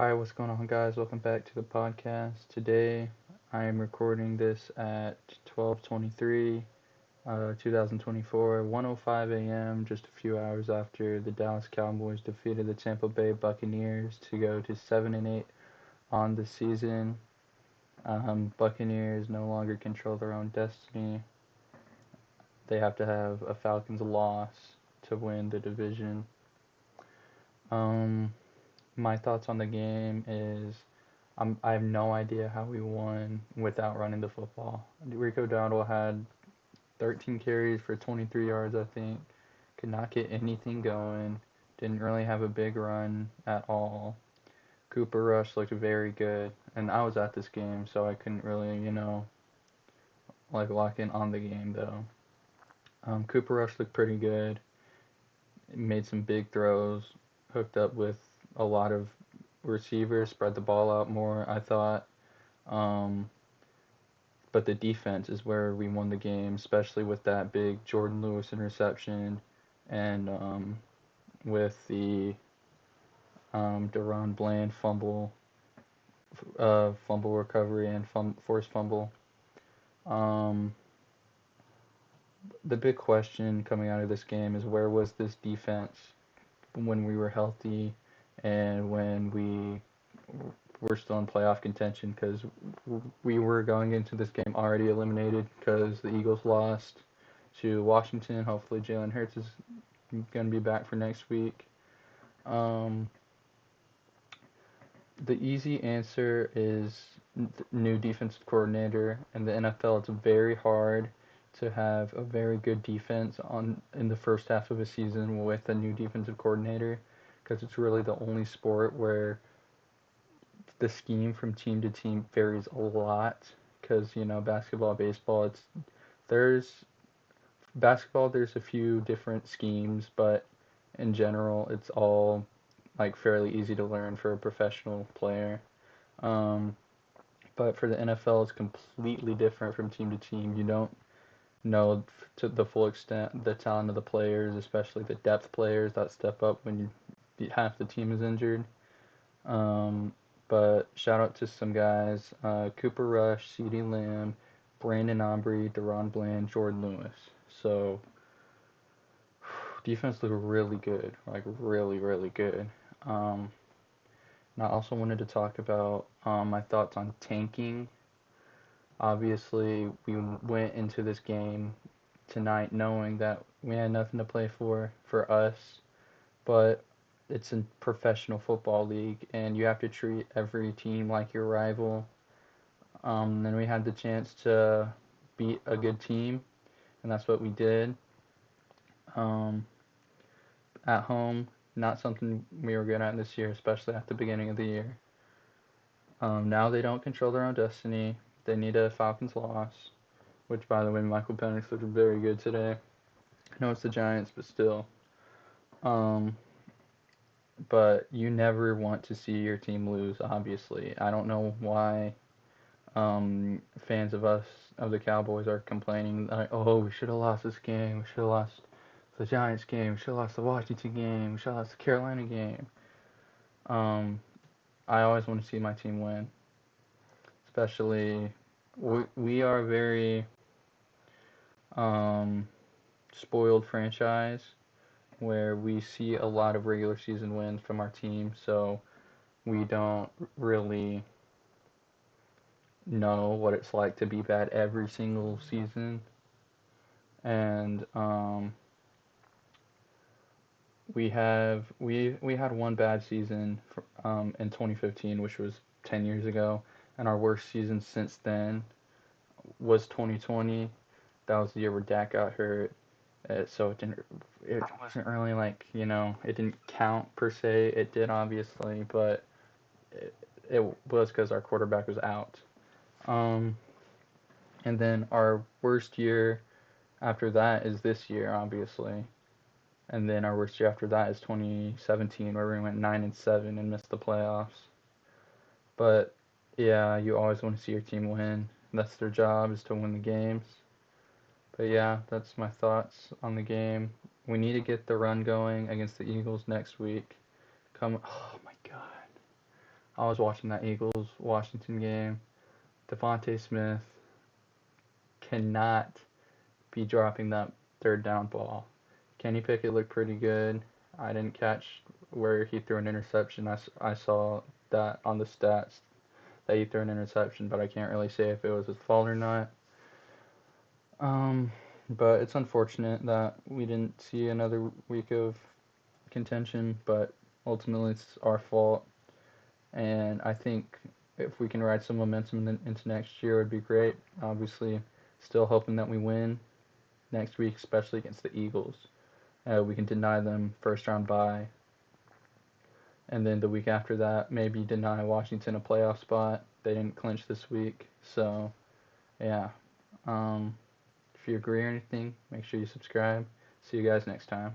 Hi, what's going on, guys? Welcome back to the podcast. Today, I am recording this at 12:23, 2024, 1:05 a.m., just a few hours after the Dallas Cowboys defeated the Tampa Bay Buccaneers to go to 7-8 on the season. Buccaneers no longer control their own destiny. They have to have a Falcons loss to win the division. Um, my thoughts on the game is I have no idea how we won without running the football. Rico Dowdle had 13 carries for 23 yards, I think. Could not get anything going. Didn't really have a big run at all. Cooper Rush looked very good, and I was at this game, so I couldn't really, like lock in on the game though. Cooper Rush looked pretty good. Made some big throws. Hooked up with a lot of receivers. Spread the ball out more, I thought. Um, but the defense is where we won the game, especially with that big Jordan Lewis interception and with the Deron Bland fumble recovery and forced fumble. Um, the big question coming out of this game is where was this defense when we were healthy and when we were still in playoff contention, because we were going into this game already eliminated because the Eagles lost to Washington. Hopefully Jalen Hurts is going to be back for next week. Um, the easy answer is new defensive coordinator. In the NFL, it's very hard to have a very good defense in the first half of a season with a new defensive coordinator, because it's really the only sport where the scheme from team to team varies a lot. Because basketball, baseball, there's there's a few different schemes, but in general it's all like fairly easy to learn for a professional player. Um, but for the NFL, it's completely different from team to team. You don't know to the full extent the talent of the players, especially the depth players that step up when half the team is injured. Um, but shout out to some guys: Cooper Rush, CeeDee Lamb, Brandon Aubrey, Deron Bland, Jordan Lewis. So defense looked really good, like really, really good. Um, and I also wanted to talk about my thoughts on tanking. Obviously, we went into this game tonight knowing that we had nothing to play for us, but it's a professional football league, and you have to treat every team like your rival. And we had the chance to beat a good team, and that's what we did. Um, at home, not something we were good at this year, especially at the beginning of the year. Now they don't control their own destiny. They need a Falcons loss, which, by the way, Michael Penix looked very good today. I know it's the Giants, but still. Um, but you never want to see your team lose, obviously. I don't know why fans of the Cowboys are complaining like, oh, we should have lost this game. We should have lost the Giants game. We should have lost the Washington game. We should have lost the Carolina game. Um, I always want to see my team win, especially we are a very um, spoiled franchise where we see a lot of regular season wins from our team, so we don't really know what it's like to be bad every single season. And we had one bad season in 2015, which was 10 years ago, and our worst season since then was 2020. That was the year where Dak got hurt. So it wasn't really like, it didn't count per se. It did obviously, but it, it was because our quarterback was out. Um, and then our worst year after that is this year, obviously. And then our worst year after that is 2017, where we went 9-7 and missed the playoffs. But yeah, you always want to see your team win. That's their job, is to win the games. But yeah, that's my thoughts on the game. We need to get the run going against the Eagles next week. Oh my God. I was watching that Eagles Washington game. Devontae Smith cannot be dropping that third down ball. Kenny Pickett looked pretty good. I didn't catch where he threw an interception. I saw that on the stats that he threw an interception, but I can't really say if it was his fault or not. Um, but it's unfortunate that we didn't see another week of contention, but ultimately it's our fault. And I think if we can ride some momentum into next year, it would be great. Obviously, still hoping that we win next week, especially against the Eagles. We can deny them first round bye, and then the week after that, maybe deny Washington a playoff spot. They didn't clinch this week, so yeah. If you agree or anything, make sure you subscribe. See you guys next time.